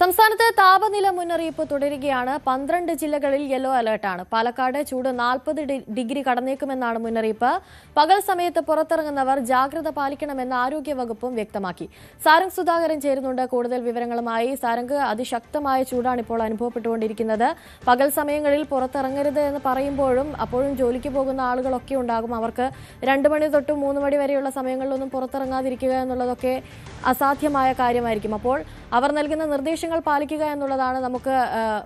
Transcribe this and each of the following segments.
സംസ്ഥാനത്തെ താപനില മുന്നറിയിപ്പ് തുടരുകയാണ്. 12 ജില്ലകളിൽ യെല്ലോ അലർട്ടാണ്. പാലക്കാട് ചൂട് 40 ഡിഗ്രി കടന്നേക്കുമെന്നാണ് മുന്നറിയിപ്പ്. പകൽ സമയത്ത് പുറത്തിറങ്ങുന്നവർ ജാഗ്രത പാലിക്കണമെന്ന് ആരോഗ്യവകുപ്പും വ്യക്തമാക്കി. സാരംഗ് സുധാകരൻ ചേരുന്നുണ്ട് കൂടുതൽ വിവരങ്ങളുമായി. സാരംഗ്, അതിശക്തമായ ചൂടാണ് ഇപ്പോൾ അനുഭവപ്പെട്ടുകൊണ്ടിരിക്കുന്നത്. പകൽ സമയങ്ങളിൽ പുറത്തിറങ്ങരുത് എന്ന് പറയുമ്പോഴും അപ്പോഴും ജോലിക്ക് പോകുന്ന ആളുകളൊക്കെ ഉണ്ടാകും. അവർക്ക് 2 മണി തൊട്ട് 3 മണി വരെയുള്ള സമയങ്ങളിലൊന്നും പുറത്തിറങ്ങാതിരിക്കുക എന്നുള്ളതൊക്കെ അസാധ്യമായ കാര്യമായിരിക്കും. അപ്പോൾ അവർ നൽകുന്ന നിർദ്ദേശങ്ങൾ പാലിക്കുക എന്നുള്ളതാണ് നമുക്ക്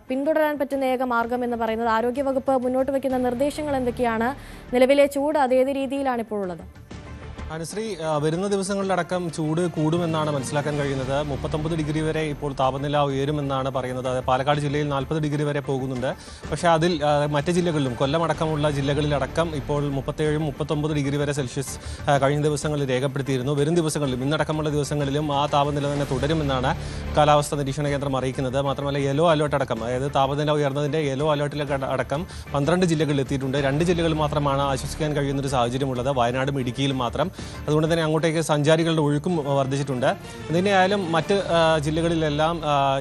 പിന്തുടരാൻ പറ്റുന്ന ഏക മാർഗം എന്ന് പറയുന്നത്. ആരോഗ്യവകുപ്പ് മുന്നോട്ട് വയ്ക്കുന്ന നിർദ്ദേശങ്ങൾ എന്തൊക്കെയാണ്? നിലവിലെ ചൂട് അതേത് രീതിയിലാണ് ഇപ്പോഴുള്ളത്? അനുശ്രീ, വരുന്ന ദിവസങ്ങളിലടക്കം ചൂട് കൂടുമെന്നാണ് മനസ്സിലാക്കാൻ കഴിയുന്നത്. 39 ഡിഗ്രി വരെ ഇപ്പോൾ താപനില ഉയരുമെന്നാണ് പറയുന്നത്. പാലക്കാട് ജില്ലയിൽ 40 ഡിഗ്രി വരെ പോകുന്നുണ്ട്. പക്ഷേ അതിൽ മറ്റ് ജില്ലകളിലും കൊല്ലമടക്കമുള്ള ജില്ലകളിലടക്കം ഇപ്പോൾ 37-39 ഡിഗ്രി വരെ സെൽഷ്യസ് കഴിഞ്ഞ ദിവസങ്ങളിൽ രേഖപ്പെടുത്തിയിരുന്നു. വരും ദിവസങ്ങളിലും ഇന്നടക്കമുള്ള ദിവസങ്ങളിലും ആ താപനില തന്നെ തുടരുമെന്നാണ് കാലാവസ്ഥാ നിരീക്ഷണ കേന്ദ്രം അറിയിക്കുന്നത്. മാത്രമല്ല യെല്ലോ അലേർട്ട് അടക്കം, അതായത് താപനില ഉയർന്നതിൻ്റെ യെല്ലോ അലേർട്ടിലേക്ക് അടക്കം 12 ജില്ലകളിൽ എത്തിയിട്ടുണ്ട്. 2 ജില്ലകളിൽ മാത്രമാണ് ആശ്വസിക്കാൻ കഴിയുന്നൊരു സാഹചര്യമുള്ളത്, വയനാടും ഇടുക്കിയിലും മാത്രം. അതുകൊണ്ട് തന്നെ അങ്ങോട്ടേക്ക് സഞ്ചാരികളുടെ ഒഴുക്കും വർദ്ധിച്ചിട്ടുണ്ട്. ഇതിനെയായാലും മറ്റ് ജില്ലകളിലെല്ലാം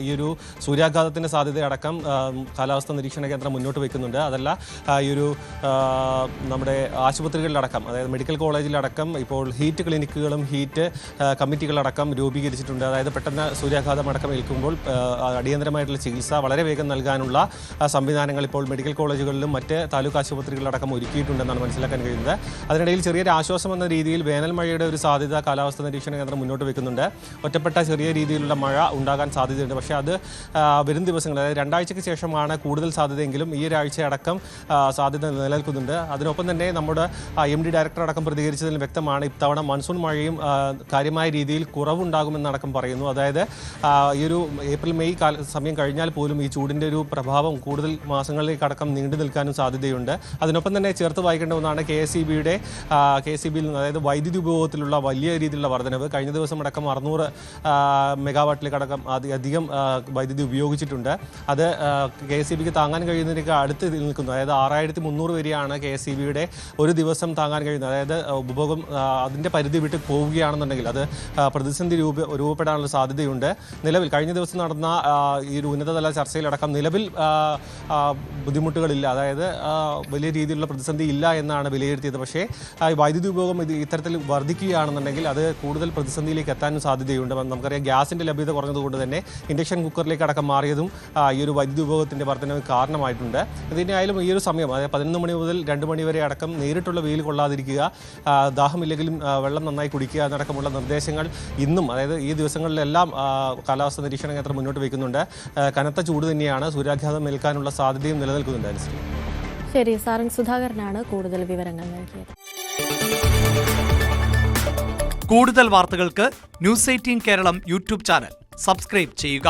ഈ ഒരു സൂര്യാഘാതത്തിൻ്റെ സാധ്യതയടക്കം കാലാവസ്ഥാ നിരീക്ഷണ കേന്ദ്രം മുന്നോട്ട് വയ്ക്കുന്നുണ്ട്. അതല്ല, ഈ ഒരു നമ്മുടെ ആശുപത്രികളിലടക്കം, അതായത് മെഡിക്കൽ കോളേജിലടക്കം ഇപ്പോൾ ഹീറ്റ് ക്ലിനിക്കുകളും ഹീറ്റ് കമ്മിറ്റികളടക്കം രൂപീകരിച്ചിട്ടുണ്ട്. അതായത് പെട്ടെന്ന് സൂര്യാഘാതം അടക്കം ഏൽക്കുമ്പോൾ അടിയന്തരമായിട്ടുള്ള ചികിത്സ വളരെ വേഗം നൽകാനുള്ള സംവിധാനങ്ങൾ ഇപ്പോൾ മെഡിക്കൽ കോളേജുകളിലും മറ്റ് താലൂക്ക് ആശുപത്രികളിലടക്കം ഒരുക്കിയിട്ടുണ്ടെന്നാണ് മനസ്സിലാക്കാൻ കഴിയുന്നത്. അതിനിടയിൽ ചെറിയൊരു ആശ്വാസം എന്ന രീതിയിൽ വേനൽ മഴയുടെ ഒരു സാധ്യത കാലാവസ്ഥാ നിരീക്ഷണ കേന്ദ്രം മുന്നോട്ട് വെക്കുന്നുണ്ട്. ഒറ്റപ്പെട്ട ചെറിയ രീതിയിലുള്ള മഴ ഉണ്ടാകാൻ സാധ്യതയുണ്ട്. പക്ഷേ അത് വരും ദിവസങ്ങൾ, അതായത് 2 ആഴ്ചയ്ക്ക് ശേഷമാണ് കൂടുതൽ സാധ്യതയെങ്കിലും ഈ ഒരാഴ്ച അടക്കം സാധ്യത നിലനിൽക്കുന്നുണ്ട്. അതിനൊപ്പം തന്നെ നമ്മുടെ MD ഡയറക്ടർ അടക്കം പ്രതികരിച്ചതിൽ വ്യക്തമാണ് ഇത്തവണ മൺസൂൺ മഴയും കാര്യമായ രീതിയിൽ കുറവുണ്ടാകുമെന്നടക്കം പറയുന്നു. അതായത് ഈ ഒരു ഏപ്രിൽ മെയ് സമയം കഴിഞ്ഞാൽ പോലും ഈ ചൂടിൻ്റെ ഒരു പ്രഭാവം കൂടുതൽ മാസങ്ങളിലേക്കടക്കം നീണ്ടു നിൽക്കാനും സാധ്യതയുണ്ട്. അതിനൊപ്പം തന്നെ ചേർത്ത് വായിക്കേണ്ട ഒന്നാണ് KSEBിയിൽ നിന്ന്, അതായത് വൈദ്യുതി ഉപയോഗത്തിലുള്ള വലിയ രീതിയിലുള്ള വർധനവ്. കഴിഞ്ഞ ദിവസം അടക്കം 600 മെഗാവാട്ടിലേക്കടക്കം അധികം വൈദ്യുതി ഉപയോഗിച്ചിട്ടുണ്ട്. അത് KSEBിക്ക് താങ്ങാൻ കഴിയുന്നതിനൊക്കെ അടുത്ത് നിൽക്കുന്നു. അതായത് 6300 വരെയാണ് KSEBിയുടെ ഒരു ദിവസം താങ്ങാൻ കഴിയുന്നത്. അതായത് ഉപഭോഗം അതിൻ്റെ പരിധി വിട്ട് പോവുകയാണെന്നുണ്ടെങ്കിൽ അത് പ്രതിസന്ധി രൂപപ്പെടാനുള്ള സാധ്യതയുണ്ട്. നിലവിൽ കഴിഞ്ഞ ദിവസം നടന്ന ഈ ഒരു ഉന്നതതല ചർച്ചയിലടക്കം നിലവിൽ ബുദ്ധിമുട്ടുകളില്ല, അതായത് വലിയ രീതിയിലുള്ള പ്രതിസന്ധി ഇല്ല എന്നാണ് വിലയിരുത്തിയത്. പക്ഷേ വൈദ്യുതി ഉപയോഗം ഇത്തരത്തിൽ വർദ്ധിക്കുകയാണെന്നുണ്ടെങ്കിൽ അത് കൂടുതൽ പ്രതിസന്ധിയിലേക്ക് എത്താനും സാധ്യതയുണ്ട്. നമുക്കറിയാം, ഗ്യാസിൻ്റെ ലഭ്യത കുറഞ്ഞതുകൊണ്ട് തന്നെ ഇൻഡക്ഷൻ കുക്കറിലേക്ക് അടക്കം മാറിയതും ഈ ഒരു വൈദ്യുതി ഉപയോഗത്തിൻ്റെ വർധനവ് കാരണമായിട്ടുണ്ട്. ഇതിനായാലും ഈ ഒരു സമയം, അതായത് 11 മണി മുതൽ 2 മണി വരെ അടക്കം നേരിട്ടുള്ള വെയിൽ കൊള്ളാതിരിക്കുക, ദാഹമില്ലെങ്കിലും വെള്ളം നന്നായി കുടിക്കുക എന്നടക്കമുള്ള നിർദ്ദേശങ്ങൾ ഇന്നും, അതായത് ഈ ദിവസങ്ങളിലെല്ലാം കാലാവസ്ഥാ നിരീക്ഷണ കേന്ദ്രം മുന്നോട്ട് വയ്ക്കുന്നുണ്ട്. കനത്ത ചൂട് തന്നെയാണ്, സൂര്യാഘാതം ഏൽക്കാനുള്ള സാധ്യതയും നിലനിൽക്കുന്നുണ്ട്. അനുസരിച്ച് ശരി, സാരംഗ് സുധാകരനാണ് കൂടുതൽ വിവരങ്ങൾ നൽകിയത്. കൂടുതൽ വാർത്തകൾക്ക് News 18 Keralam YouTube channel subscribe ചെയ്യുക.